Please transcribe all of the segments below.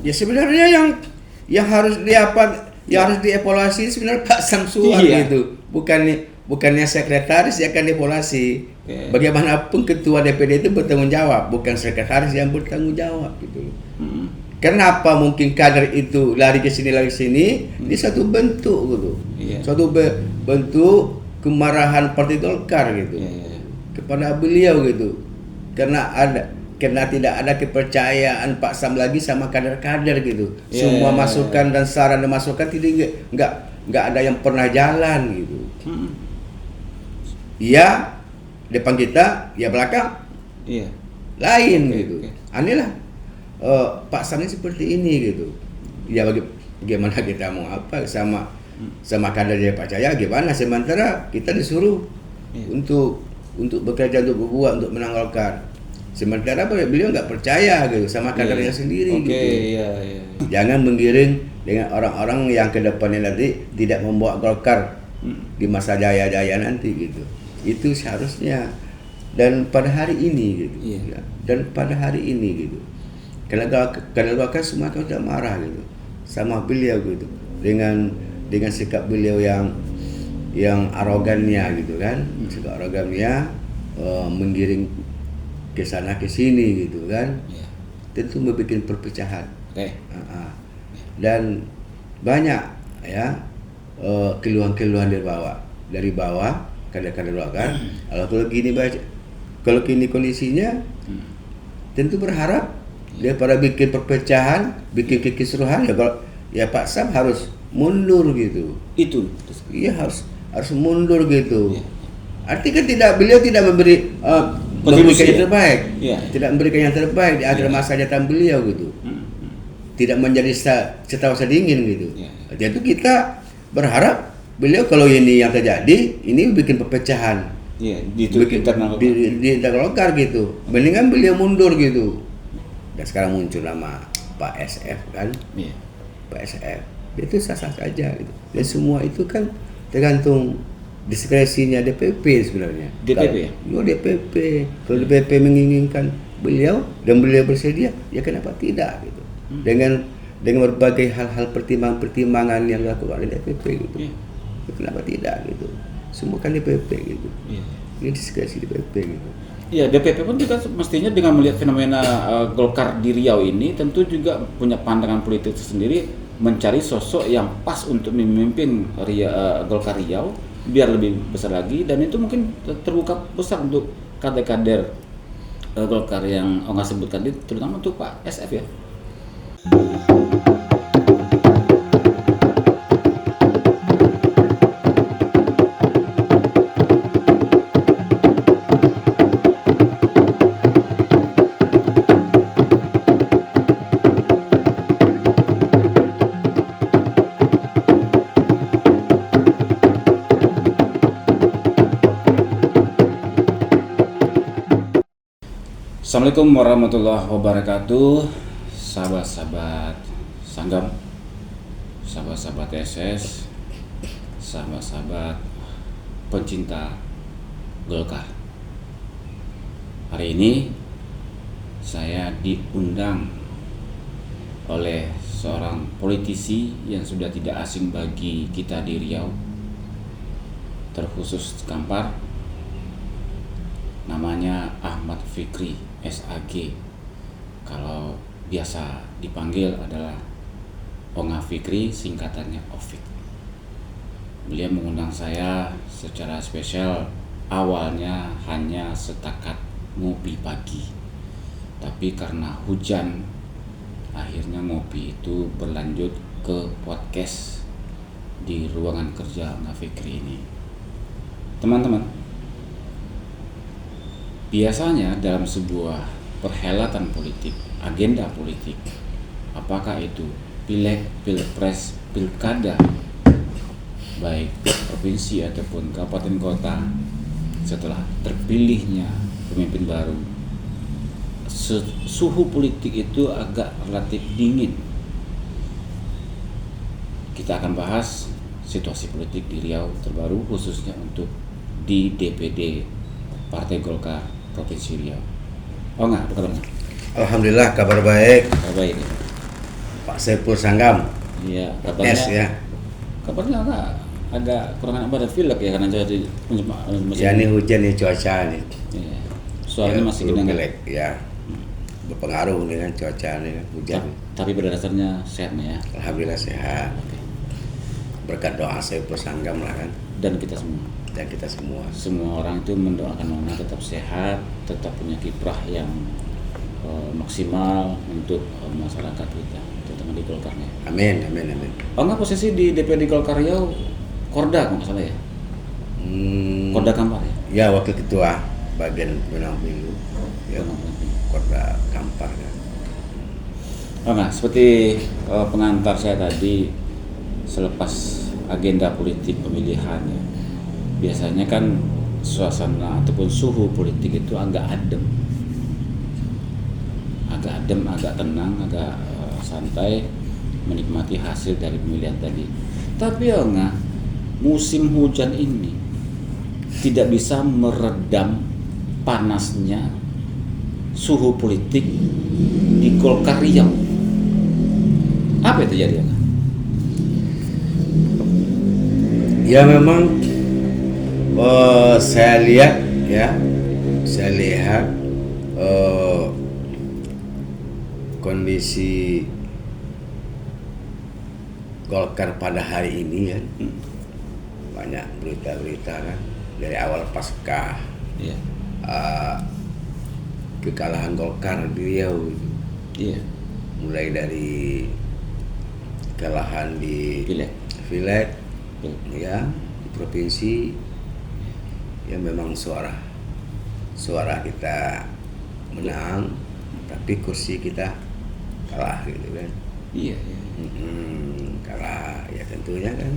Ya sebenarnya yang harus harus dievaluasi sebenarnya Pak Samsuar gitu. Bukannya sekretaris yang akan dievaluasi. Bagaimanapun ketua DPD itu bertanggung jawab, bukan sekretaris yang bertanggung jawab gitu. Kenapa mungkin kader itu lari ke sini ini satu bentuk gitu. Suatu bentuk kemarahan Partai Golkar gitu. Kepada beliau gitu. Karena tidak ada kepercayaan Pak Sam lagi sama kader-kader gitu. Semua masukan dan saran dan masukan nggak ada yang pernah jalan gitu. Iya depan kita, ya belakang lain gitu. Aneh lah. Pak Sam ini seperti ini gitu. Ya bagaimana kita mau apa sama kadernya Pak Cahaya gimana, sementara kita disuruh untuk bekerja, untuk berbuat, untuk menang Golkar. Sementara beliau nggak percaya gitu sama kadernya sendiri gitu. Jangan menggiring dengan orang-orang yang ke depannya nanti tidak membawa Golkar di masa jaya-jaya nanti gitu. Itu seharusnya. Dan pada hari ini gitu. Dan pada hari ini gitu. Karena Golkar semua kan sudah marah gitu sama beliau gitu. Dengan sikap beliau yang arogannya gitu kan. Sikap arogannya menggiring ke sana ke sini gitu kan. Tentu membuat perpecahan. Dan banyak ya keluhan-keluhan dari bawah kader-kader Golkar. Kalau gini kondisinya tentu berharap daripada bikin perpecahan, bikin kekisruhan ya Pak Sam harus mundur gitu. Iya harus mundur gitu. Artinya beliau tidak memberikan yang terbaik. Tidak memberikan yang terbaik di akhir masa jabatan beliau gitu. Tidak menjadi setawa dingin gitu. Jadi kita berharap beliau kalau ini yang terjadi, ini bikin perpecahan. Di internal Golkar gitu. Mendingan beliau mundur gitu. Dan sekarang muncul nama Pak SF kan. Pak SF. Itu sah-sah saja gitu. Dan semua itu kan tergantung diskresinya DPP sebenarnya. DPP. Kalau DPP menginginkan beliau dan beliau bersedia, ya kenapa tidak gitu. Dengan berbagai hal-hal pertimbangan yang dilakukan oleh DPP gitu. Ya, kenapa tidak gitu. Semua kan DPP gitu. Ini diskresi DPP gitu. Iya, DPP pun juga mestinya dengan melihat fenomena Golkar di Riau ini tentu juga punya pandangan politik tersendiri, mencari sosok yang pas untuk memimpin Golkar Riau biar lebih besar lagi, dan itu mungkin terbuka besar untuk kader-kader Golkar yang Onga sebutkan, terutama untuk Pak SF ya. Assalamualaikum warahmatullahi wabarakatuh, sahabat-sahabat Sanggam, sahabat-sahabat SS, sahabat-sahabat pencinta Golkar. Hari ini saya diundang oleh seorang politisi yang sudah tidak asing bagi kita di Riau, terkhusus Kampar. Namanya Ahmad Fikri SAG. Kalau biasa dipanggil adalah Onga Fikri, singkatannya Ofik. Beliau mengundang saya secara spesial, awalnya hanya setakat ngopi pagi. Tapi karena hujan, akhirnya ngopi itu berlanjut ke podcast di ruangan kerja Onga Fikri ini. Teman-teman, biasanya dalam sebuah perhelatan politik, agenda politik, apakah itu pileg, pilpres, pilkada, baik provinsi ataupun kabupaten kota, setelah terpilihnya pemimpin baru, suhu politik itu agak relatif dingin. Kita akan bahas situasi politik di Riau terbaru, khususnya untuk di DPD Partai Golkar Provinsi Riau. Onga, apa kabarnya? Alhamdulillah kabar baik. Kabar baik. Pak Saiful Sanggam. Iya, S ya. Kabarnya agak kurang enak badan, pilek ya karena jadi Ya ini hujan nih, cuaca nih. Iya. Suaranya Ya, masih kedengaran. pilek ya. Berpengaruh nih kan cuaca nih kan, hujan. Tapi pada dasarnya sehat nih ya. Alhamdulillah sehat. Berkat doa Saiful Sanggam lah kan. Dan kita semua. Dan kita semua. Semua orang itu mendoakan Nona tetap sehat, tetap punya kiprah yang maksimal untuk masyarakat kita, terutama di Golkarnya. Amin, amin, amin. Oh enggak, posisi di DPD Golkar Riau, Korda kalau nggak salah ya? Korda Kampar ya? Ya, wakil ketua bagian pemenang pemilu. Ya, Korda Kampar kan. Oh enggak, seperti pengantar saya tadi, selepas agenda politik pemilihan ya, biasanya kan suasana ataupun suhu politik itu agak adem, agak tenang, agak santai, menikmati hasil dari pemilihan tadi. Tapi ya enggak, musim hujan ini tidak bisa meredam panasnya suhu politik di Golkar Riau. Apa yang terjadi enggak? Ya memang saya lihat kondisi Golkar pada hari ini kan, banyak berita-berita kan dari awal pasca kekalahan Golkar di Riau, mulai dari kekalahan di Pileg ya di provinsi, ya memang suara kita menang tapi kursi kita kalah gitu kan. Kalah ya, tentunya kan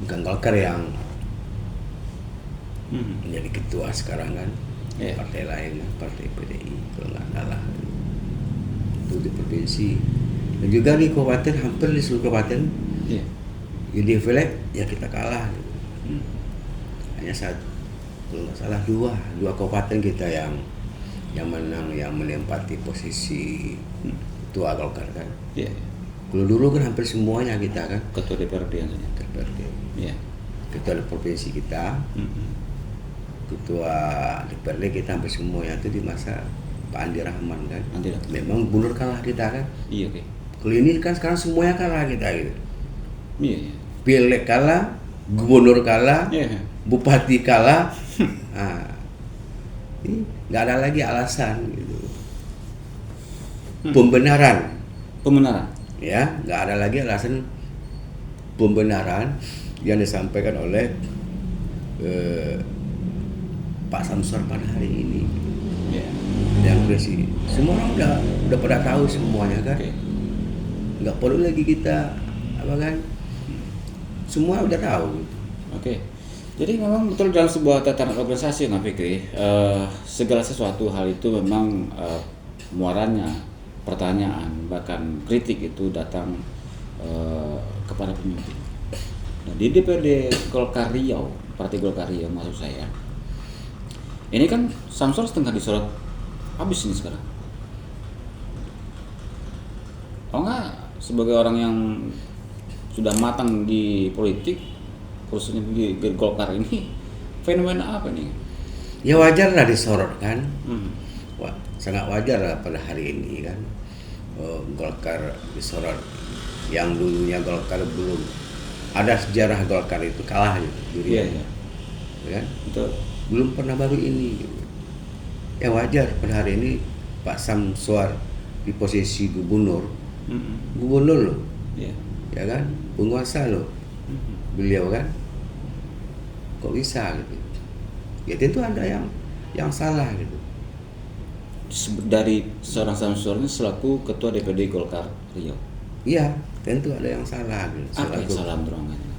bukan Golkar yang menjadi ketua sekarang kan, partai lain, partai PDI kalau nggak kalah itu di provinsi, dan juga di kabupaten, hampir di seluruh kabupaten. Jadi Pileg ya kita kalah gitu. Hanya satu, kalau nggak salah dua kabupaten kita yang menang, yang menempati posisi ketua Golkar kan. Kalau dulu kan hampir semuanya kita kan ketua DPRD ketua provinsi kita, ketua DPRD kita hampir semuanya itu di masa Pak Andi Rahman kan. Memang gubernur kalah kita kan. Kalau ini kan sekarang semuanya kalah kita gitu. Pileg kalah, gubernur kalah, bupati kalah. Nggak ada lagi alasan gitu. Pembenaran ya, nggak ada lagi alasan pembenaran yang disampaikan oleh Pak Samsur pada hari ini. Yang presiden semua orang udah pada tahu semuanya kan. Nggak perlu lagi kita apa kan, semua udah tahu. Jadi memang betul dalam sebuah tatanan organisasi nggak Fikri, segala sesuatu hal itu memang muaranya pertanyaan bahkan kritik itu datang kepada pemimpin. Nah, di DPD Golkar Riau, Partai Golkar Riau maksud saya, ini kan Samsur setengah disorot habis ini sekarang. Oh enggak, sebagai orang yang sudah matang di politik, khususnya di Golkar ini, fenomena apa nih? Ya wajar lah disorot kan. Sangat wajar lah pada hari ini kan. Golkar disorot. Yang dulunya Golkar belum ada sejarah Golkar itu kalah gitu. Ya kan? Betul. Belum pernah, baru ini gitu. Ya wajar pada hari ini Pak Samsur di posisi gubernur. Gubernur loh. Ya kan? Penguasa loh. Beliau kan. Kok bisa gitu? Ya tentu ada yang salah gitu. Dari seorang Samsur ini selaku ketua DPD Golkar Riau. Iya, tentu ada yang salah gitu. Apa yang salah terongannya?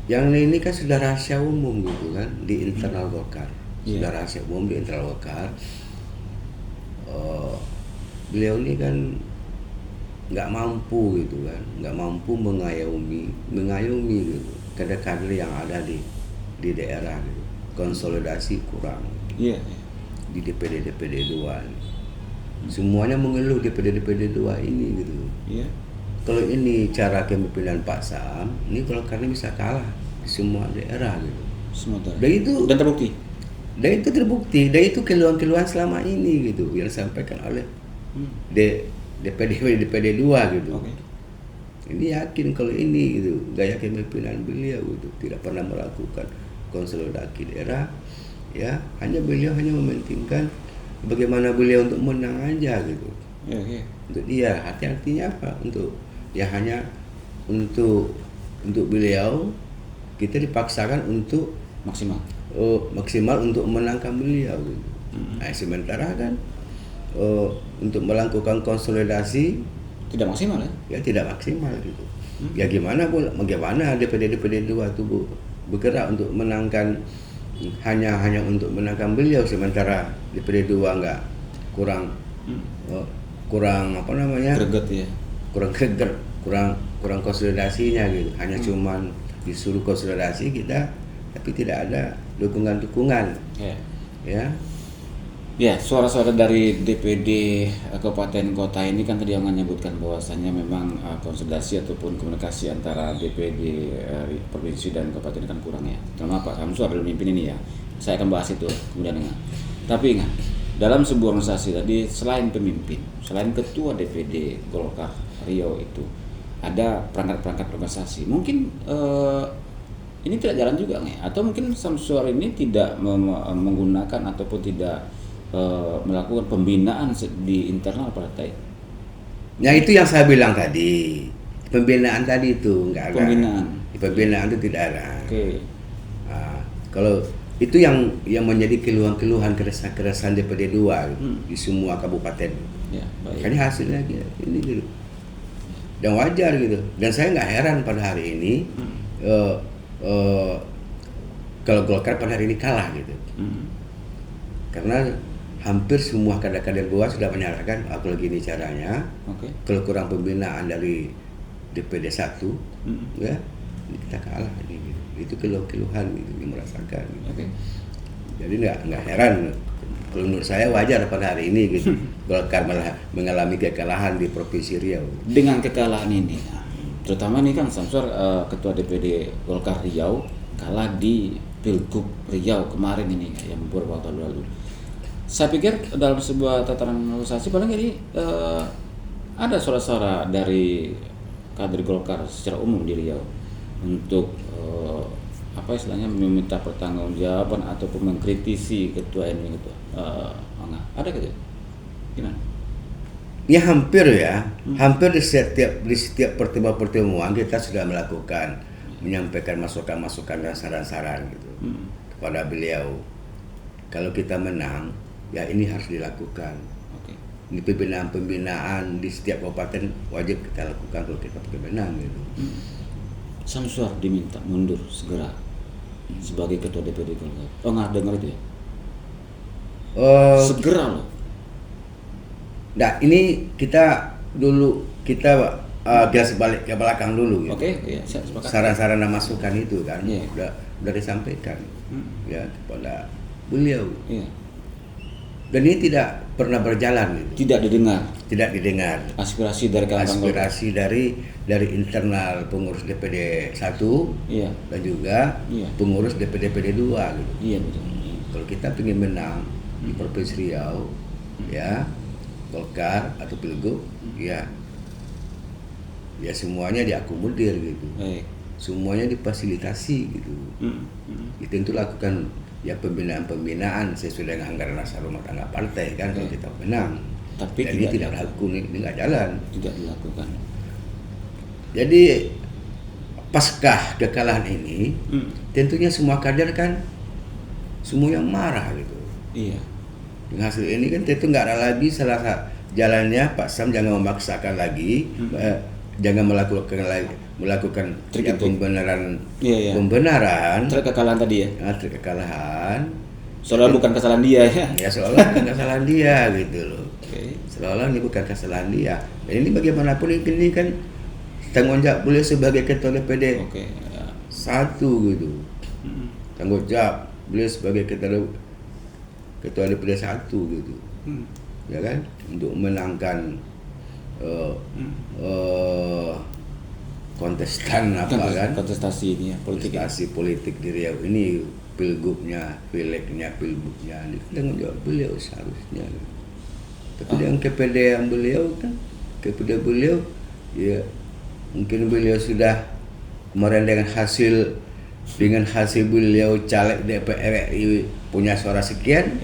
Yang ini kan sudah rahasia umum gitu kan di internal Golkar. Sudah rahasia umum di internal Golkar. Beliau ini kan nggak mampu gitu kan, nggak mampu mengayomi gitu kader-kader yang ada di daerah gitu. Konsolidasi kurang di DPD 2 gitu. Semuanya mengeluh DPD 2 ini gitu. Iya. Kalau ini cara kepemimpinan Pak Sam, ini Golkar ini bisa kalah di semua daerah gitu. Semua daerah. Dan terbukti. Dan itu terbukti, dan itu keluhan-keluhan selama ini gitu yang disampaikan oleh DPD 2 gitu. Okay. Ini yakin kalau ini gitu, gaya kepemimpinan beliau gitu, tidak pernah melakukan konsolidasi daerah, ya beliau hanya mementingkan bagaimana beliau untuk menang aja gitu. Okay. Untuk dia, artinya apa? Hanya untuk beliau kita dipaksakan untuk maksimal untuk menangkan beliau gitu. Nah, sementara kan untuk melakukan konsolidasi tidak maksimal ya tidak maksimal gitu. Ya gimana DPD 2 itu bergerak untuk menangkan hanya untuk menangkan beliau, sementara DPD 2 enggak kurang greget ya. Kurang konsolidasinya gitu. Hanya cuman disuruh konsolidasi kita tapi tidak ada dukungan. Ya, suara-suara dari DPD kabupaten kota ini kan tadi yang menyebutkan bahwasannya memang konsolidasi ataupun komunikasi antara DPD provinsi dan kabupaten kan kurang ya. Terutama Pak Samsur adalah pemimpin ini ya. Saya akan bahas itu kemudian ingat. Tapi ingat, dalam sebuah organisasi tadi selain pemimpin, selain ketua DPD Golkar Riau itu ada perangkat-perangkat organisasi. Mungkin ini tidak jalan juga nggak? Atau mungkin Samsur ini tidak menggunakan ataupun tidak melakukan pembinaan di internal partai. Nah itu yang saya bilang tadi, pembinaan tadi itu nggak ada. Pembinaan itu tidak ada. Okay. Nah, kalau itu yang menjadi keluhan keresahan DPD 2 di semua kabupaten. Ya, baik. Makanya hasilnya ini gitu. Dan wajar gitu. Dan saya nggak heran pada hari ini kalau Golkar pada hari ini kalah gitu. Karena hampir semua kader-kader bawah sudah menyatakan kalau gini caranya, kalau kurang pembinaan dari DPD 1, ya kita kalah gitu. Itu keluhan gitu yang merasakan. Gitu. Jadi nggak heran. Kalau menurut saya wajar pada hari ini gitu. Golkar malah mengalami kekalahan di Provinsi Riau. Dengan kekalahan ini, terutama ini kan Samsur ketua DPD Golkar Riau kalah di Pilgub Riau kemarin ini yang beberapa waktu lalu. Saya pikir dalam sebuah tataran organisasi paling ini ada suara-suara dari kader Golkar secara umum di Riau untuk istilahnya meminta pertanggungjawaban ataupun mengkritisi ketua ini gitu. Ada gitu? Gimana? Ya hampir di setiap pertemuan kita sudah melakukan menyampaikan masukan-masukan dan saran-saran gitu kepada beliau. Kalau kita menang, ya ini harus dilakukan. Ini pembinaan di setiap kabupaten wajib kita lakukan kalau kita menang gitu. Samsur diminta mundur segera sebagai ketua DPD Golkar. Nggak dengar itu ya? Segera loh. Nah ini kita sebalik ke belakang dulu gitu. Saran-saran dan masukan itu kan udah disampaikan ya kepada beliau. Dan ini tidak pernah berjalan gitu. Tidak didengar. Aspirasi dari internal pengurus DPD 1 dan juga pengurus DPD 2 gitu. Iya betul. Kalau kita ingin menang di Provinsi Riau ya Golkar atau Pilgub ya semuanya diakomodir gitu. Semuanya difasilitasi gitu. Itu tentu lakukan ya pembinaan sesuai dengan anggaran dasar rumah tangga partai kan kalau kita menang. Tapi ini tidak dilakukan, ini nggak jalan. Tidak dilakukan. Jadi pasca kekalahan ini, tentunya semua kader kan semua yang marah gitu. Iya. Dengan hasil ini kan tentu nggak ada lagi salah jalannya Pak Sam jangan memaksakan lagi, jangan melakukan pembenaran kekalahan tadi ya. Kekalahan seolah bukan kesalahan dia ya. Ya seolah bukan kesalahan dia gitu loh. Seolah ini bukan kesalahan dia. Dan ini bagaimanapun ini kan tanggung jawab beliau sebagai ketua DPD 1 gitu. Tanggung jawab beliau sebagai ketua DPD 1 gitu. ya kan, untuk menangkan kontestan kontestasi ini ya, politik di Riau ini, pilgubnya, pileknya, pilbuknya, ini tanggung jawab beliau seharusnya. Tapi dengan kepedean beliau kan, ya mungkin beliau sudah kemarin dengan hasil beliau caleg DPR RI punya suara sekian,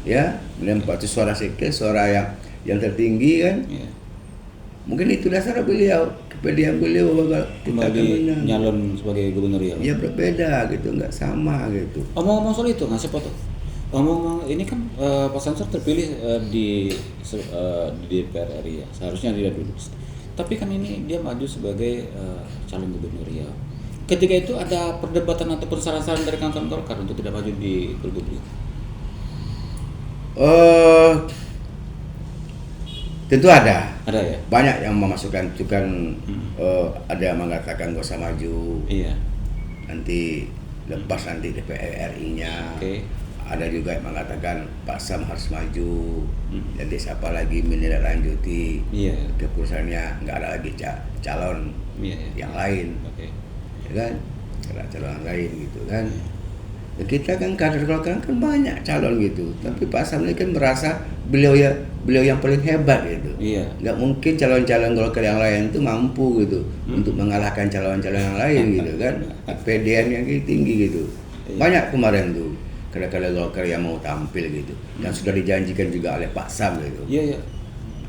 ya, menempati suara sekian, suara yang tertinggi kan. Mungkin itu dasar beliau, kepedean beliau bakal kembali nyalon sebagai gubernur Riau. Ya berbeda gitu, nggak sama gitu. Omong-omong soal itu nggak sepotong. Omong-omong ini kan Pak Samsur terpilih di DPR RI ya, seharusnya dia dulu. Tapi kan ini dia maju sebagai calon gubernur Riau. Ketika itu ada perdebatan ataupun saran-saran dari kawan-kawan Golkar untuk tidak maju di pilgub itu? Tentu ada. Ada ya. Banyak yang memasukkan itu kan, ada yang mengatakan gak usah maju. Iya. Nanti lepas nanti DPR RI-nya. Okay. Ada juga yang mengatakan Pak Sam harus maju. Jadi siapa lagi menindaklanjuti keputusannya, nggak ada lagi calon yang lain. Okay. Ya kan? Ada calon yang lain gitu kan. Ya, kita kan kader Golkar kan banyak calon gitu. Tapi Pak Sam ini kan merasa beliau yang paling hebat gitu. Iya. Nggak mungkin calon-calon Golkar yang lain itu mampu gitu untuk mengalahkan calon-calon yang lain gitu kan. PDN yang tinggi gitu. Banyak kemarin tuh kader-kader Golkar yang mau tampil gitu, dan sudah dijanjikan juga oleh Pak Sam gitu. Iya.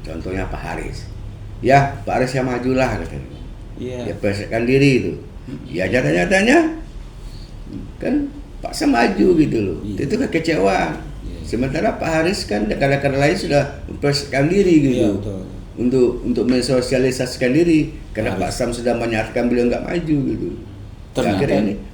Contohnya Pak Haris. Ya, Pak Haris yang majulah katanya. Iya. Dia persiapkan diri itu. Ya nyata-nyatanya kan Pak Sam maju gitu loh. Itu kekecewaan. Sementara Pak Haris kan kader-kader lain sudah mempersiapkan diri gitu. Untuk mensosialisasikan diri, karena Pak Sam sudah menyatakan beliau nggak maju gitu.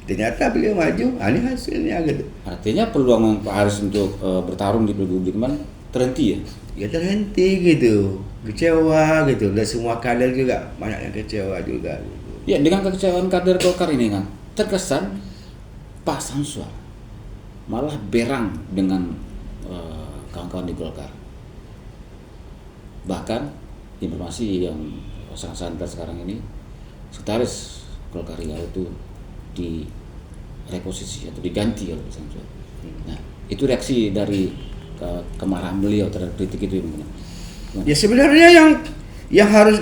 Ternyata beliau maju, ini hasilnya gitu. Artinya peluang Pak Haris untuk bertarung di pilgub kemarin terhenti ya? Ya terhenti gitu, kecewa gitu. Dan semua kader juga banyak yang kecewa juga. Gitu. Ya, dengan kekecewaan kader Golkar ini kan, terkesan Pak Samsur malah berang dengan kawan-kawan di Golkar. Bahkan informasi yang sangat santer sekarang ini, sekretaris Golkar Riau itu direposisi atau diganti oleh Pak Samsur. Nah, itu reaksi dari kemarahan beliau terhadap kritik itu gimana? Ya sebenarnya yang harus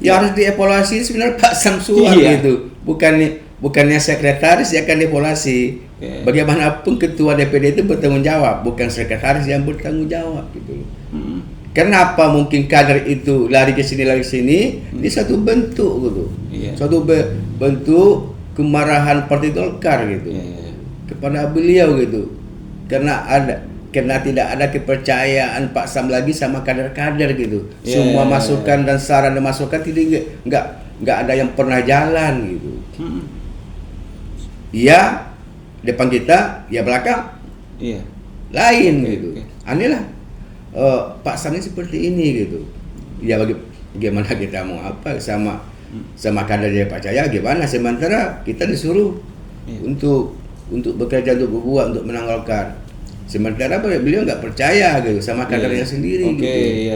harus dievaluasi sebenarnya Pak Samsur gitu. Bukannya sekretaris yang akan dievaluasi. Bagaimanapun ketua DPD itu bertanggung jawab, bukan sekretaris yang bertanggung jawab gitu. Kenapa mungkin kader itu lari ke sini ini satu bentuk gitu. Suatu bentuk kemarahan Partai Golkar gitu. Kepada beliau gitu. Karena tidak ada kepercayaan Pak Sam lagi sama kader-kader gitu. Semua masukan dan saran dan masukan nggak ada yang pernah jalan gitu. Iya, depan kita, ya belakang. Lain gitu. Anilah Pak Sam ini seperti ini gitu. Ya bagaimana kita mau apa sama kader dia percaya gimana, sementara kita disuruh untuk bekerja, untuk berbuat, untuk menang Golkar. Sementara beliau nggak percaya gitu sama kadernya sendiri gitu.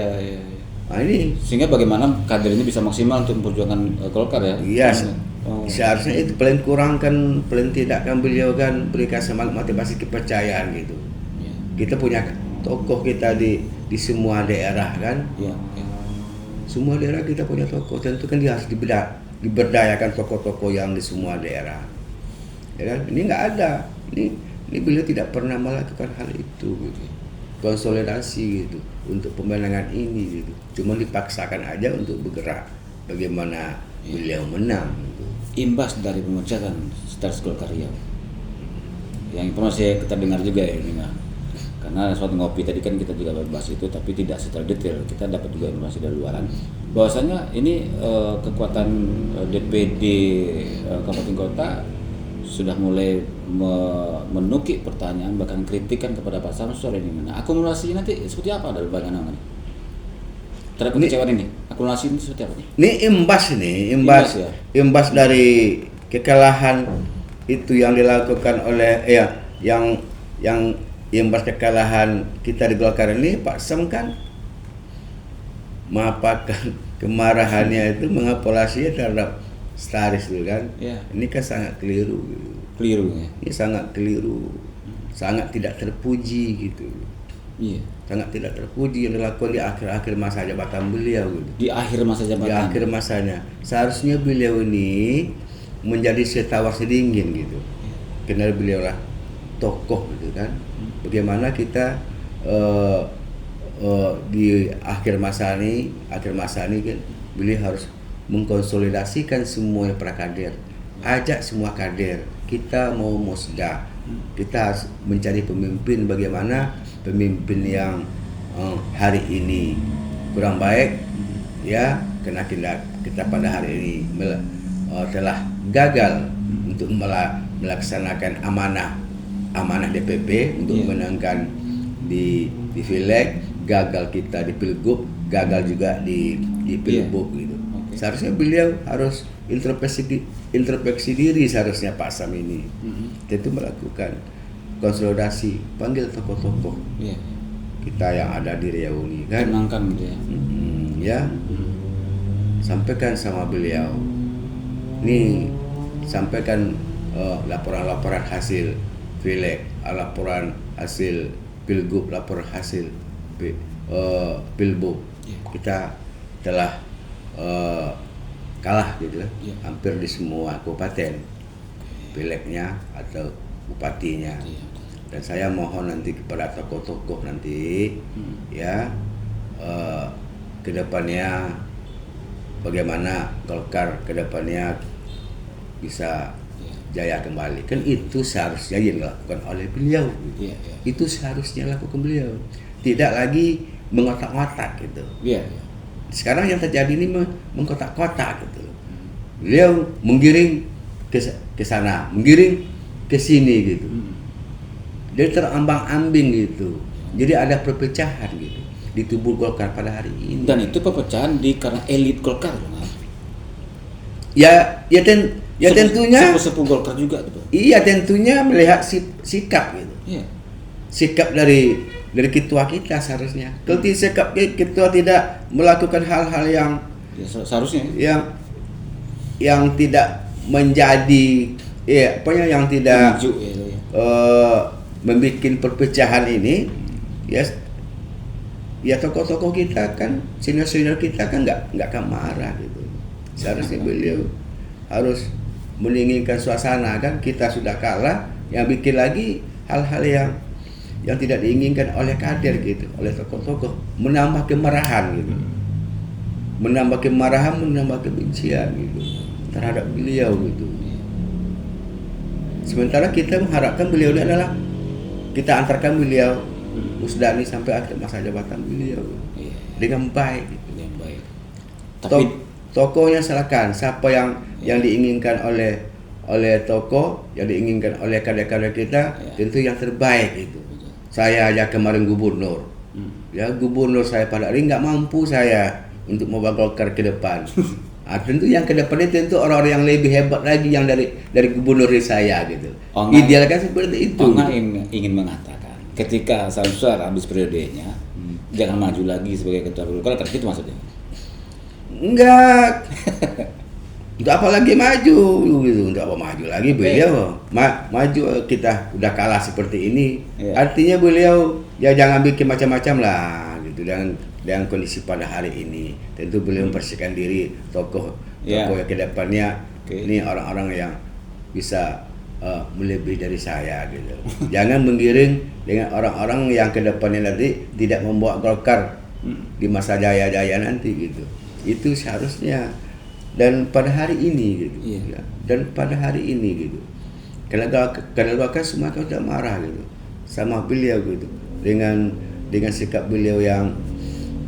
Nah, ini sehingga bagaimana kader ini bisa maksimal untuk memperjuangkan Golkar ya? Iya. Seharusnya itu paling kurang kan, paling tidak kan beliau kan berikan semangat, motivasi, kepercayaan gitu. Kita punya tokoh kita di semua daerah kan. Semua daerah kita punya tokoh, tentu kan dia harus diberdayakan tokoh-tokoh yang di semua daerah. Ya kan? Ini nggak ada. Ini beliau tidak pernah melakukan hal itu gitu. Konsolidasi gitu untuk pemenangan ini gitu. Cuma dipaksakan aja untuk bergerak bagaimana beliau menang gitu. Imbas dari pemecatan sekretaris Golkar Riau. Yang informasi kita dengar juga ya ini mah. Karena suatu ngopi tadi kan kita juga bahas itu, tapi tidak secara detail. Kita dapat juga informasi dari luaran bahwasanya ini kekuatan DPD Kabupaten Kota sudah mulai menukik pertanyaan bahkan kritikan kepada Pak Samsur ini. Nah, akumulasinya nanti seperti apa dari bagaimana terhadap kekecewaan ini? Akumulasi ini seperti apa nih? Ini imbas dari kekalahan itu yang dilakukan oleh yang imbas kekalahan kita di Golkar ini, Pak Sam kan mengapakan kemarahannya itu mengapolasinya terhadap Staris itu kan. Ini kan sangat keliru gitu. Ya. Ini sangat keliru, sangat tidak terpuji gitu. Sangat tidak terpuji yang dilakukan di akhir-akhir masa jabatan beliau gitu. Di akhir masa jabatan. Di akhir masanya. Seharusnya beliau ini menjadi setawar sedingin gitu. Karena beliau lah tokoh gitu kan. Bagaimana kita di akhir masa ini kan beliau harus mengkonsolidasikan semua para kader, ajak semua kader, kita mau musda, kita harus mencari pemimpin, bagaimana pemimpin yang hari ini kurang baik ya, karena kita pada hari ini telah gagal untuk melaksanakan amanah DPP untuk menangkan di Pileg, gagal kita di Pilgub, gagal juga di Pilbub gitu. Seharusnya beliau harus introspeksi diri seharusnya Pak Sam ini. Tentu melakukan konsolidasi, panggil tokoh-tokoh kita yang ada di Riau ini kan. Tenangkan gitu ya. Sampaikan sama beliau. Nih sampaikan laporan-laporan hasil Pileg, laporan hasil Pilgub, laporan hasil Pilbub. Kita telah kalah gitu ya, hampir di semua kabupaten Pilegnya atau bupatinya. Dan saya mohon nanti kepada tokoh-tokoh nanti ya kedepannya bagaimana Golkar kedepannya bisa jaya kembali, kan itu seharusnya yang dilakukan oleh beliau gitu. Itu seharusnya lakukan beliau, tidak lagi mengotak-ngotak gitu. Sekarang yang terjadi ini mengkotak-kotak gitu. Beliau menggiring ke sana, menggiring ke sini gitu. Jadi terambang-ambing gitu. Jadi ada perpecahan gitu di tubuh Golkar pada hari ini. Dan itu perpecahan karena elit Golkar, Ya tentunya sepuh Golkar juga gitu. Iya, tentunya melihat sikap gitu. Sikap dari ketua kita seharusnya. Kalau sikap ketua tidak melakukan hal-hal yang seharusnya yang tidak menjadi yang tidak membuat perpecahan ini, ya tokoh-tokoh kita kan, senior-senior kita kan nggak akan marah gitu. Seharusnya beliau harus meninggikan suasana, kan kita sudah kalah, yang bikin lagi hal-hal yang tidak diinginkan oleh kader gitu, oleh tokoh-tokoh, menambah kemarahan gitu, menambah kebencian gitu terhadap beliau gitu. Sementara kita mengharapkan beliau ini adalah, kita antarkan beliau Usdani sampai akhir masa jabatan beliau dengan baik gitu. Tapi tokohnya silakan, siapa yang diinginkan oleh tokoh, yang diinginkan oleh kader-kader kita, tentu yang terbaik itu. Saya aja kemarin gubernur, gubernur saya pada hari nggak mampu saya untuk membawa Golkar ke depan. Tentu yang ke depannya tentu orang-orang yang lebih hebat lagi yang dari gubernur saya gitu. Ideal kan seperti itu. Ingin mengatakan ketika Samsur habis periodenya jangan maju lagi sebagai ketua Golkar, itu maksudnya? Enggak. Untuk apa lagi maju gitu, untuk apa maju lagi beliau maju, kita udah kalah seperti ini. Artinya beliau jangan bikin macam-macam lah gitu, dengan kondisi pada hari ini. Tentu beliau membersihkan diri, tokoh yang kedepannya ini orang-orang yang bisa melebihi dari saya gitu. Jangan menggiring dengan orang-orang yang kedepannya nanti tidak membawa Golkar di masa jaya-jaya nanti gitu. Itu seharusnya. Dan pada hari ini gitu, dan pada hari ini gitu, karena Golkar semua kan sudah marah gitu sama beliau gitu, dengan sikap beliau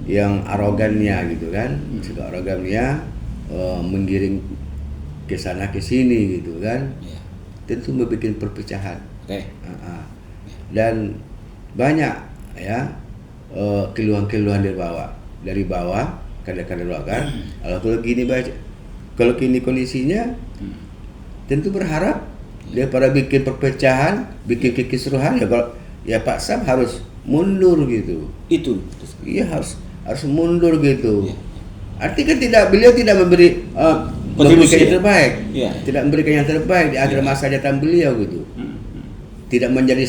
yang arogannya gitu kan, sikap arogannya menggiring ke sana ke sini gitu kan, tentu membuat perpecahan. Dan banyak keluhan-keluhan dari bawah kader-kader Golkar. Kalau gini kondisinya, tentu berharap daripada bikin perpecahan, bikin kekisruhan, ya Pak Sam harus mundur gitu. Itu. Iya harus mundur gitu. Iya. Artinya beliau tidak memberi memberikan yang terbaik. Iya. Tidak memberikan yang terbaik di akhir masa jabatan beliau gitu. Tidak menjadi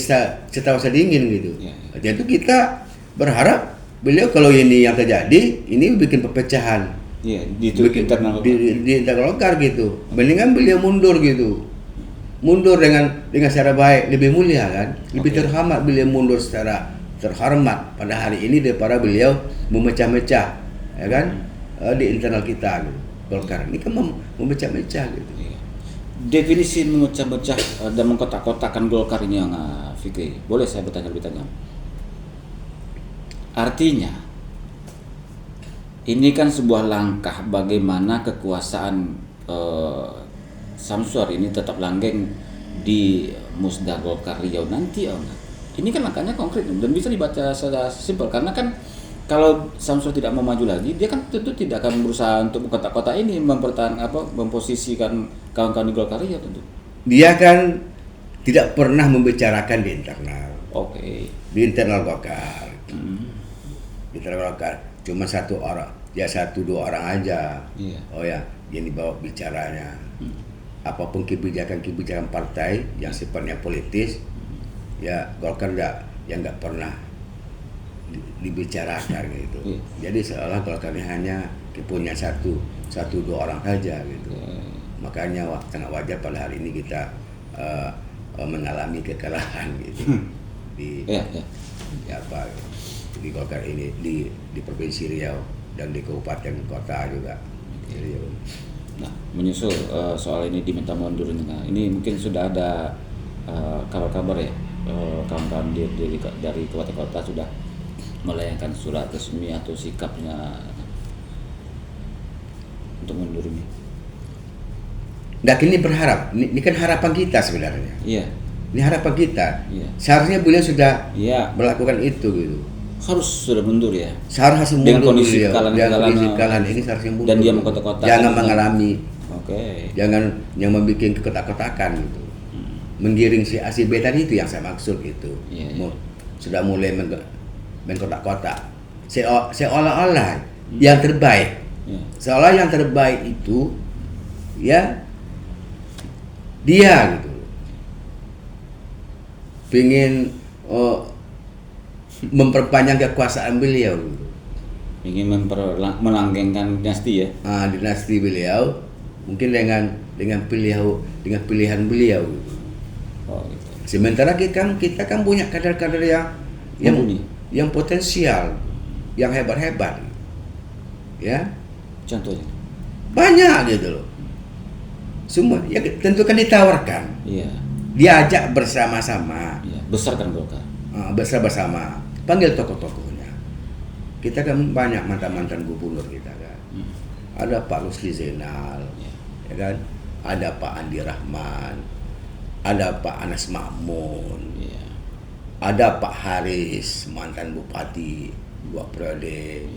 setawa dingin gitu. Jadi kita berharap beliau kalau ini yang terjadi, ini bikin perpecahan. Iya, di internal Golkar gitu. Mendingan beliau mundur gitu. Mundur dengan secara baik, lebih mulia kan, lebih terhormat beliau mundur secara terhormat pada hari ini daripada beliau memecah-mecah, ya kan, di internal kita gitu. Golkar ini kan memecah-mecah gitu. Definisi memecah-mecah dan mengkotak-kotakan Golkar ini yang Fikri, boleh saya bertanya lebih tajam? Artinya ini kan sebuah langkah bagaimana kekuasaan Samsur ini tetap langgeng di Musda Golkar Riau nanti, ini kan langkahnya konkret dan bisa dibaca secara simpel karena kan kalau Samsur tidak mau maju lagi, dia kan tentu tidak akan berusaha untuk kota-kota ini memposisikan kawan-kawan di Golkar Riau tentu. Dia kan tidak pernah membicarakan di internal. Di internal Golkar. Di internal Golkar cuma satu orang, ya 1-2 orang aja. Oh ya, yang dibawa bicaranya. Apapun kebijakan partai yang sifatnya politis, ya Golkar nggak pernah dibicarakan gitu. Jadi seolah Golkar ini hanya punya 1-2 orang saja gitu. Makanya sangat wajar pada hari ini kita mengalami kekalahan gitu di Golkar ini di Provinsi Riau dan di kabupaten kota juga. Nah, menyusul soal ini diminta mundurnya, ini mungkin sudah ada kabar-kabar ya, kawan-kawan dari kabupaten kota sudah melayangkan surat resmi atau sikapnya untuk mundur ini. Nah, ini berharap, ini kan harapan kita sebenarnya. Iya. Ini harapan kita. Iya. Seharusnya beliau sudah melakukan itu gitu. Harus sudah mundur ya. Seharusnya mundur. Dengan kondisi kekalahan ini seharusnya mundur. Dan dia mengkotak-kotakan. Jangan mengalami. Oke. Jangan yang membuat kekotak-kotakan gitu. Menggiring si A si B tadi itu yang saya maksud gitu. Iya. Sudah mulai main kotak-kotak. Seolah-olah yang terbaik. Seolah yang terbaik itu ya dia gitu. Pengen memperpanjang kekuasaan beliau gitu. Ingin melanggengkan dinasti ya. Dinasti beliau mungkin dengan pilihan beliau gitu. Gitu. Sementara kita kan punya kader-kader yang potensial, yang hebat-hebat. Ya. Contohnya banyak gitu loh. Semua ya tentu kan ditawarkan. Iya. Diajak bersama-sama. Iya, besarkan Golkar. Bersama-sama. Panggil tokoh-tokohnya. Kita kan banyak mantan-mantan gubernur kita kan. Ada Pak Rusli Zainal, ya kan? Ada Pak Andi Rahman, ada Pak Anas Makmun, ada Pak Haris, mantan bupati 2 periode,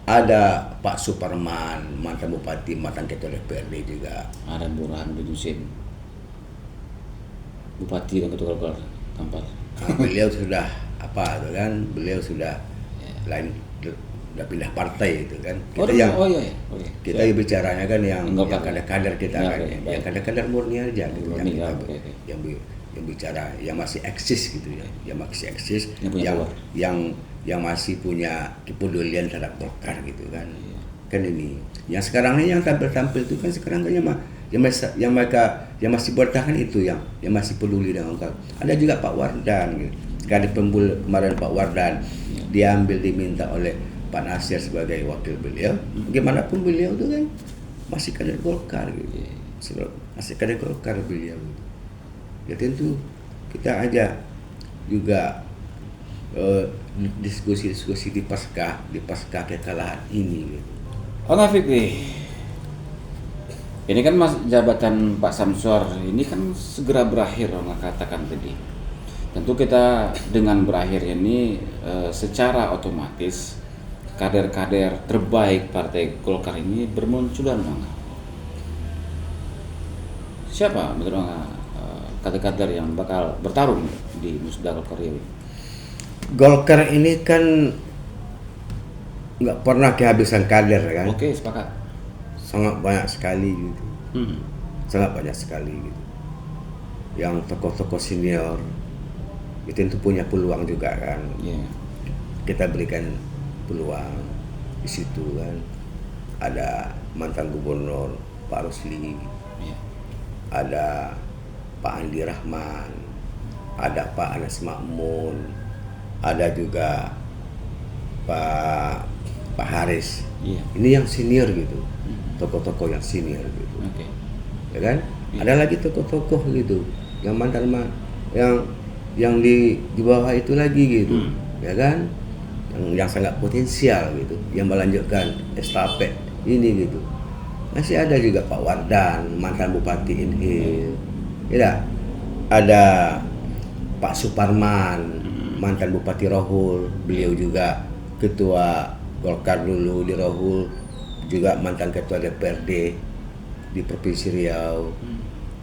ada Pak Suparman, mantan bupati, mantan ketua DPRD juga. Ada Burhanuddin Husin, bupati dan ketua Golkar Kampar. Beliau sudah beliau sudah lain, udah pindah partai itu kan. Kita bicaranya kan yang kader-kader kita kan, yang kader-kader murni aja gitu, yang bicara yang masih eksis gitu ya, yang masih eksis, yang masih punya kepedulian terhadap Golkar gitu kan. Kan ini yang sekarang ini yang tampil itu kan sekarang kan yang masih bertahan itu yang masih peduli dengan Golkar. Ada juga Pak Wardan gitu. Kali kemarin Pak Wardan diminta oleh Pak Nasir sebagai wakil beliau. Bagaimanapun beliau itu kan masih kader Golkar gitu. Masih kader Golkar beliau gitu. Ya tentu kita aja juga diskusi di pasca kekalahan ini gitu. Fikri, ini kan jabatan Pak Samsur ini kan segera berakhir, orang katakan tadi. Tentu kita dengan berakhir ini secara otomatis kader-kader terbaik Partai Golkar ini bermunculan, Bang. Siapa menurut Bang kader-kader yang bakal bertarung di Musda Golkar ini? Golkar ini kan nggak pernah kehabisan kader kan. Oke, sepakat. Sangat banyak sekali gitu. Sangat banyak sekali gitu. Yang tokoh-tokoh senior itu tentu punya peluang juga kan. Yeah. Kita berikan peluang di situ kan. Ada mantan gubernur Pak Rusli, Yeah. ada Pak Andi Rahman, ada Pak Anas Makmun, ada juga Pak Haris. Yeah. Ini yang senior gitu, tokoh-tokoh yang senior gitu, Oke. ya kan? Iya. Ada lagi tokoh-tokoh gitu, yang mantan yang di bawah itu lagi gitu, ya kan? Yang sangat potensial gitu, yang melanjutkan estafet ini gitu. Masih ada juga Pak Wardan, mantan Bupati Inhil, ya, ada Pak Suparman, mantan Bupati Rohul, beliau juga ketua Golkar dulu di Rohul, juga mantan ketua DPRD di Provinsi Riau.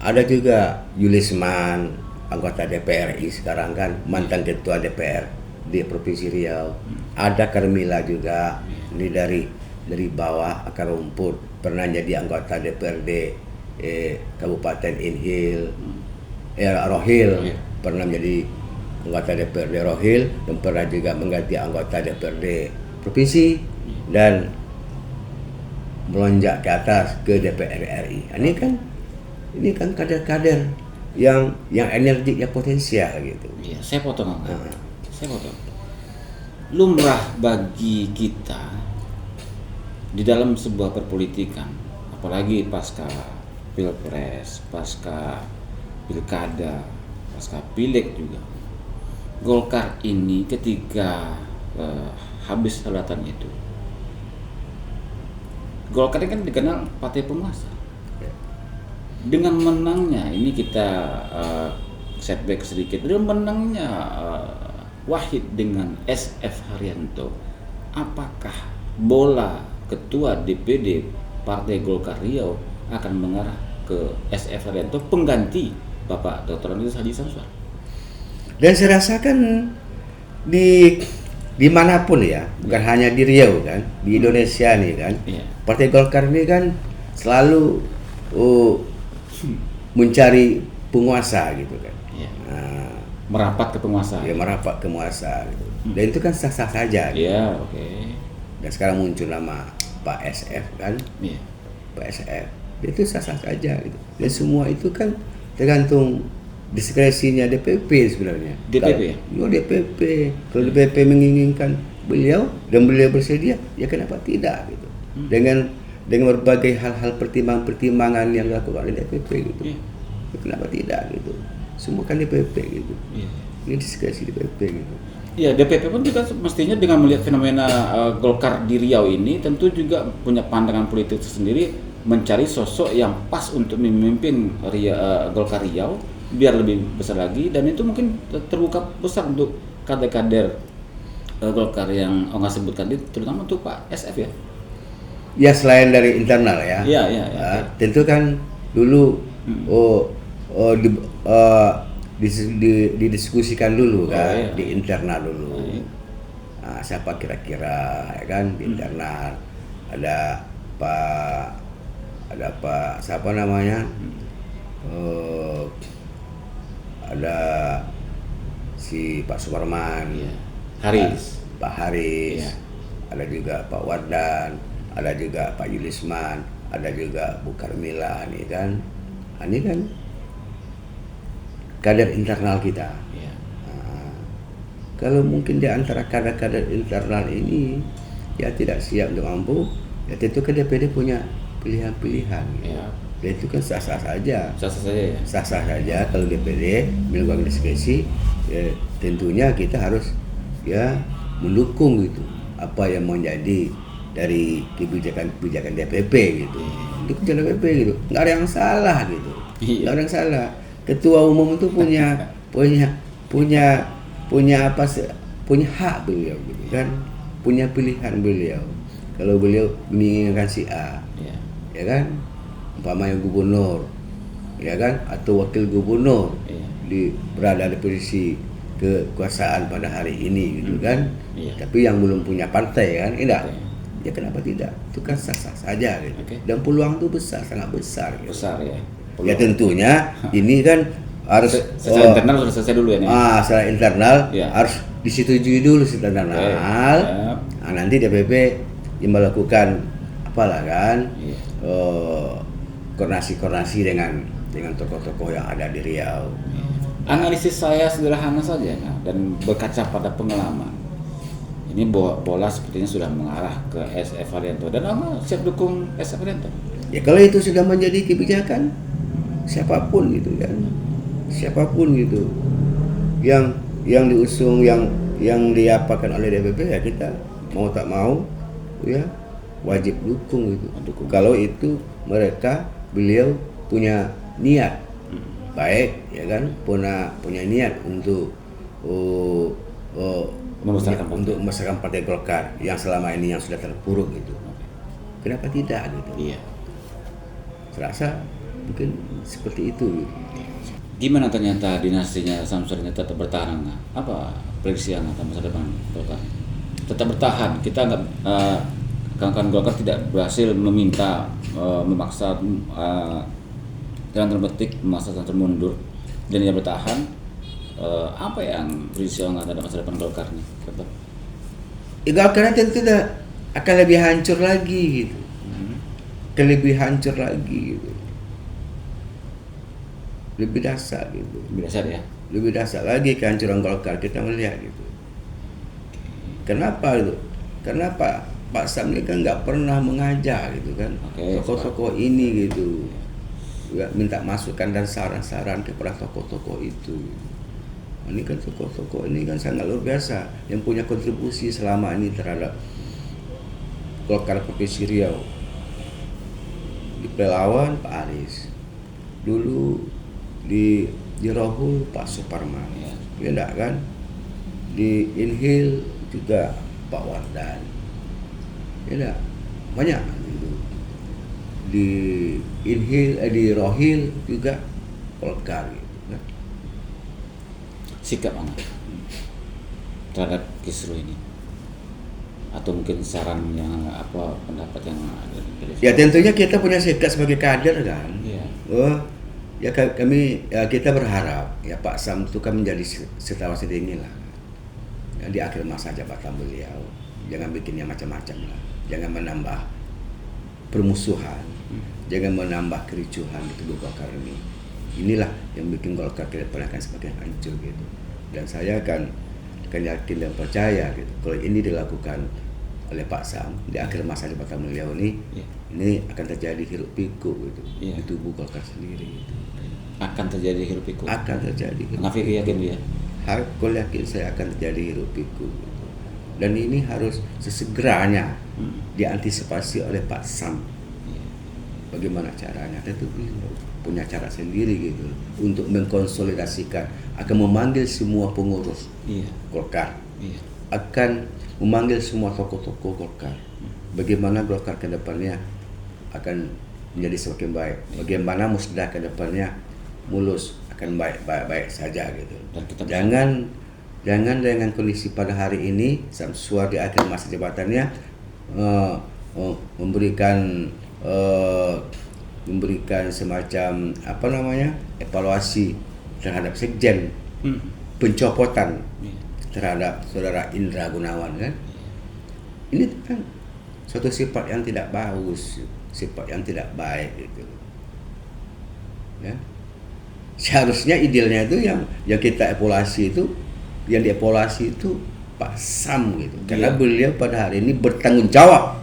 Ada juga Yulisman, anggota DPR RI sekarang kan, mantan ketua DPR di Provinsi Riau. Ada Carmila juga, ini dari bawah akar rumput, pernah jadi anggota DPRD Kabupaten Inhil, Rohil, pernah menjadi anggota DPRD Rohil dan pernah juga mengganti anggota DPRD provinsi dan melonjak ke atas ke DPR RI. Ini kan kader-kader yang energik, yang potensial gitu. Iya, saya potong. Saya potong. Lumrah bagi kita di dalam sebuah perpolitikan, apalagi pasca pilpres, pasca pilkada, pasca pileg juga, Golkar ini ketika habis selatan itu, Golkar ini kan dikenal partai penguasa. Dengan menangnya, ini kita setback sedikit, dengan menangnya Wahid dengan SF Haryanto, apakah bola ketua DPD Partai Golkar Riau akan mengarah ke SF Haryanto pengganti Bapak Dr. Andes Haji Samsudin? Dan saya rasakan dimanapun ya, bukan hanya di Riau kan, di Indonesia nih kan, Partai Golkar ini kan selalu mencari penguasa gitu kan. Merapat ke penguasa. Ya, merapat ke penguasa gitu. Dan itu kan sah-sah saja. Gitu. Iya, oke. Dan sekarang muncul nama Pak SF kan. Iya. Pak SF. Itu sah-sah saja gitu. Dan semua itu kan tergantung diskresinya DPP sebenarnya. DPP ya? DPP. Kalau DPP menginginkan beliau dan beliau bersedia, ya kenapa tidak gitu. Dengan berbagai hal-hal pertimbangan yang dilakukan oleh DPP gitu. Ya, kenapa tidak gitu. Semua kan DPP gitu. Ini diskresi DPP gitu. Iya, DPP pun juga mestinya dengan melihat fenomena Golkar di Riau ini tentu juga punya pandangan politik tersendiri, mencari sosok yang pas untuk memimpin Golkar Riau biar lebih besar lagi, dan itu mungkin terbuka besar untuk kader-kader Golkar yang nggak sebutkan itu, terutama untuk Pak SF ya. Ya, selain dari internal ya. Iya. Tentu kan dulu didiskusikan dulu kan, di internal dulu. Siapa kira-kira ya kan di internal, ada Pak siapa namanya, ada si Pak Suparman, Haris, Pak Haris, ada juga Pak Wardan, ada juga Pak Yulisman, ada juga Bu Carmila nih kan. Ini kan kader internal kita. Kalau mungkin di antara kader-kader internal ini ya tidak siap untuk mampu, ya tentu kan DPD punya pilihan-pilihan. Dan itu kan sah-sah saja. Sah-sah saja kalau DPD melakukan diskresi, ya tentunya kita harus ya mendukung gitu apa yang menjadi dari kebijakan DPP gitu. Itu kebijakan DPP gitu. Nggak ada yang salah gitu. Nggak ada yang salah. Ketua umum itu punya hak beliau gitu kan, punya pilihan beliau. Kalau beliau menginginkan si A, ya kan, umpamanya gubernur, ya kan, atau wakil gubernur berada di posisi kekuasaan pada hari ini gitu kan. Iya. Tapi yang belum punya partai kan, enggak. Oke. Ya kenapa tidak? Itu kan sah-sah saja gitu. Oke. Dan peluang itu besar, sangat besar gitu. Besar ya. Ya tentunya ini kan harus Secara internal sudah selesai dulu ya nih. secara internal Ya. harus disetujui dulu secara internal. Ya. Nah, nanti DPP yang melakukan apalah kan Iya. koordinasi dengan tokoh-tokoh yang ada di Riau. Analisis saya sederhana saja ya, dan berkaca pada pengalaman. Ini bola sepertinya sudah mengarah ke SF Haryanto dan Ama siap dukung SF Haryanto. Ya kalau itu sudah menjadi kebijakan siapapun gitu kan, siapapun gitu yang diusung yang diapakan oleh DPP ya kita mau tak mau ya wajib dukung gitu. Kalau itu beliau punya niat baik ya kan, punya niat untuk membesarkan partai Golkar yang selama ini yang sudah terpuruk gitu. Kenapa tidak gitu? Iya. Serasa mungkin seperti itu. Gimana ternyata dinastinya Samsudin tetap bertahan? Apa prediksi Anda masa depan Golkar? Tetap bertahan. Kita nggak kawan-kawan Golkar tidak berhasil memaksa dalam terbetik memaksa mundur dan dia bertahan. Apa yang prediksi Anda terhadap masa depan Golkar nih? Tetap. Golkar tentu akan lebih hancur lagi gitu. Lebih hancur lagi gitu. Lebih dasar gitu. Lebih dasar ya. Lebih dasar lagi kehancuran Golkar kita melihat gitu. Kenapa itu? Karena Pak Sam ini kan nggak pernah mengajak gitu kan. Tokoh-tokoh ini gitu. Nggak minta masukan dan saran-saran kepada tokoh-tokoh itu. Ini kan tokoh-tokoh ini kan sangat luar biasa yang punya kontribusi selama ini terhadap Golkar Provinsi Riau. Di Pelawan Pak Aris, dulu di Rohul Pak Suparman, ya enggak kan? Di Inhil juga Pak Wardan, ya enggak? Banyak gitu. Di Inhil, di Rohil juga Golkar gitu kan. Sikap Anda terhadap kisru ini, atau mungkin saran yang pendapat yang ada dari ya tentunya kita punya sikap sebagai kader kan. Iya. Kita berharap ya Pak Sam itu kan menjadi setara setinggi lah ya, di akhir masa jabatan beliau jangan bikin yang macam-macam lah, jangan menambah permusuhan, jangan menambah kericuhan di tubuh Golkar ini. Inilah yang bikin Golkar ke depan akan semakin hancur gitu. Dan saya akan yakin dan percaya gitu kalau ini dilakukan oleh Pak Sam di akhir masa jabatan beliau ini akan terjadi hiruk pikuk gitu di tubuh Golkar sendiri gitu. Akan terjadi hiruk pikuk. Akan terjadi. Ngafi yakin dia? Aku yakin saya akan terjadi hiruk pikuk gitu. Dan ini harus sesegeranya diantisipasi oleh Pak Sam. Bagaimana caranya? Tentu punya cara sendiri gitu untuk mengkonsolidasikan, akan memanggil semua pengurus Golkar, akan memanggil semua tokoh-tokoh Golkar. Bagaimana Golkar ke depannya akan menjadi semakin baik. Bagaimana musnah ke depannya mulus akan baik saja gitu. Dan jangan dengan kondisi pada hari ini Samsua di akhir masa jabatannya memberikan semacam evaluasi terhadap sekjen, pencopotan terhadap saudara Indra Gunawan kan. Ini kan suatu sifat yang tidak bagus, sifat yang tidak baik gitu. Ya. Seharusnya idealnya itu yang kita evaluasi itu, yang dievaluasi itu Pak Sam gitu. Karena beliau pada hari ini bertanggung jawab.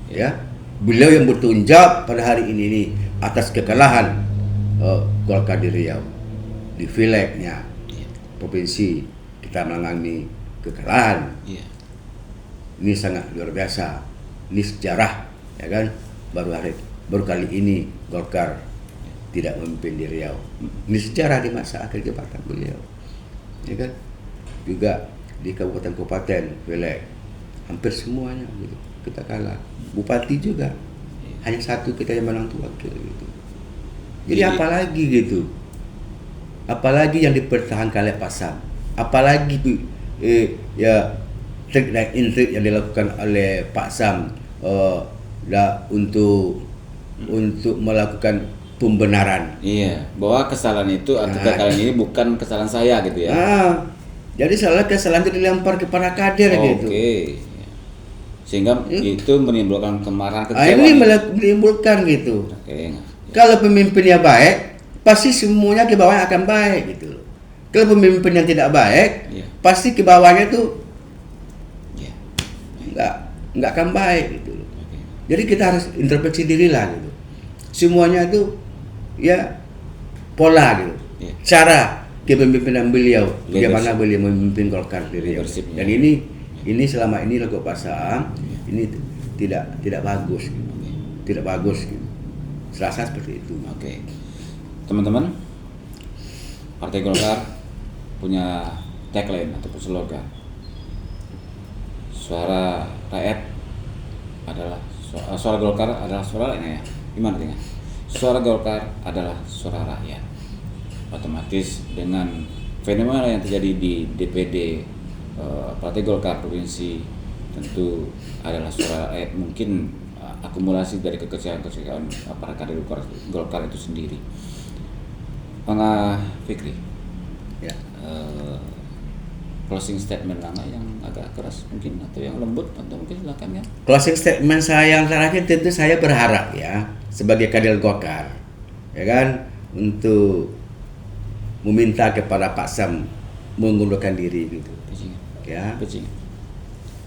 Ya. Beliau yang bertanggung jawab pada hari ini nih atas kekalahan Golkar di Riau, di Vileknya provinsi kita mengalami kekalahan. Ini sangat luar biasa, ini sejarah ya kan. Baru kali ini Golkar tidak memimpin di Riau. Ini sejarah di masa akhir jabatan beliau, ya kan. Juga di kabupaten Vilek hampir semuanya gitu kita kalah. Bupati juga hanya satu kita yang menang tuh wakil gitu. Jadi apalagi gitu, apalagi yang dipertahankan oleh Pak Sam apalagi ya trik dan intrik yang dilakukan oleh Pak Sam untuk melakukan pembenaran. Iya, bahwa kesalahan itu atau kekalahan ini bukan kesalahan saya gitu ya. Jadi kesalahan itu dilempar kepada kader gitu. Oke. Sehingga itu menimbulkan kemarahan, kekecewaan. Ini menimbulkan gitu. Oke. Kalau pemimpinnya baik, pasti semuanya ke bawahnya akan baik gitu. Kalau pemimpin yang tidak baik, pasti ke bawahnya tuh nggak akan baik gitu. Jadi kita harus introspeksi diri lah gitu. Semuanya itu ya pola gitu. Cara kepemimpinan beliau, bagaimana beliau memimpin Golkar di Riau. Dan ini selama ini lagu Pak Sam ini tidak bagus gitu. Tidak bagus gitu. Serasa seperti itu. Oke. Teman-teman, Partai Golkar punya tagline ataupun slogan. Suara rakyat adalah suara Golkar adalah suara rakyat ya. Gimana dengan? Suara Golkar adalah suara rakyat. Otomatis dengan fenomena yang terjadi di DPD Partai Golkar provinsi tentu adalah suara rakyat, mungkin akumulasi dari kekecewaan para kader Golkar itu sendiri. Bang Fikri, ya. Closing statement Anga yang agak keras mungkin atau yang lembut atau mungkin silakan ya. Closing statement saya yang terakhir tentu saya berharap ya sebagai kader Golkar ya kan untuk meminta kepada Pak Sam mengundurkan diri gitu. Ya.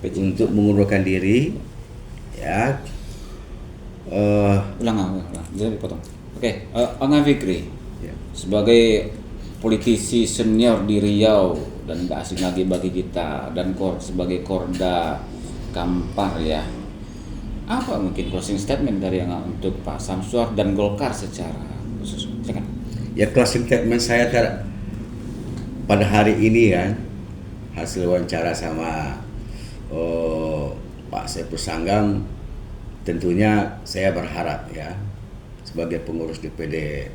Untuk mengundurkan diri ya. Ulang, jangan dipotong. Oke, Anga Fikri sebagai politisi senior di Riau dan nggak asing lagi bagi kita dan sebagai Korda Kampar ya, apa mungkin closing statement dari yang untuk Pak Samsuar dan Golkar secara khusus? Silakan. Ya, closing statement saya pada hari ini kan hasil wawancara sama Pak Saiful Sanggam, tentunya saya berharap ya sebagai pengurus DPD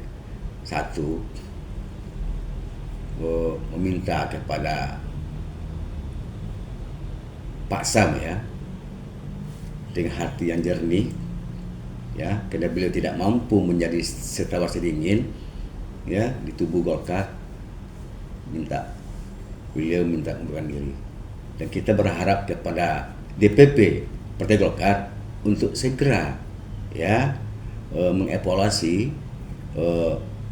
1 meminta kepada Pak Sam ya dengan hati yang jernih ya, karena beliau tidak mampu menjadi setawar sedingin ya di tubuh Golkar, beliau minta mengundurkan diri, dan kita berharap kepada DPP Partai Golkar untuk segera ya mengevaluasi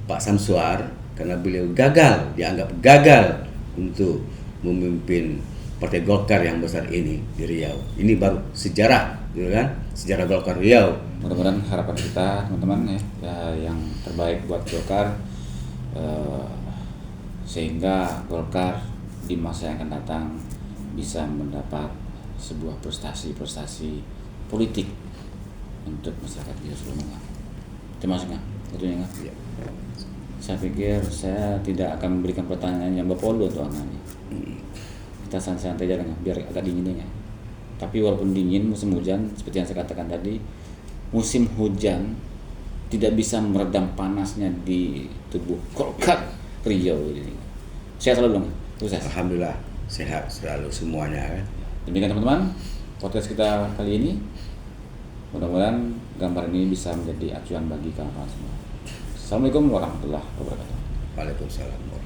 Pak Samsuar karena beliau dianggap gagal untuk memimpin Partai Golkar yang besar ini di Riau. Ini baru sejarah, gitu kan? Sejarah Golkar Riau. Mudah-mudahan harapan kita teman-teman ya yang terbaik buat Golkar, sehingga Golkar di masa yang akan datang bisa mendapat sebuah prestasi politik untuk masyarakat kita seluruhnya. Terima kasih, tentunya. Ya. Saya pikir saya tidak akan memberikan pertanyaan yang berpolu untuk Anda. Kita santai-santai aja biar agak dingin ya. Tapi walaupun dingin musim hujan, seperti yang saya katakan tadi, musim hujan tidak bisa meredam panasnya di tubuh Golkar Riau ini. Sehat selalu dong. Sukses. Alhamdulillah sehat selalu semuanya kan. Demikian teman-teman podcast kita kali ini. Mudah-mudahan gambar ini bisa menjadi acuan bagi kawan-kawan semua. Assalamualaikum warahmatullahi wabarakatuh. Waalaikumsalam.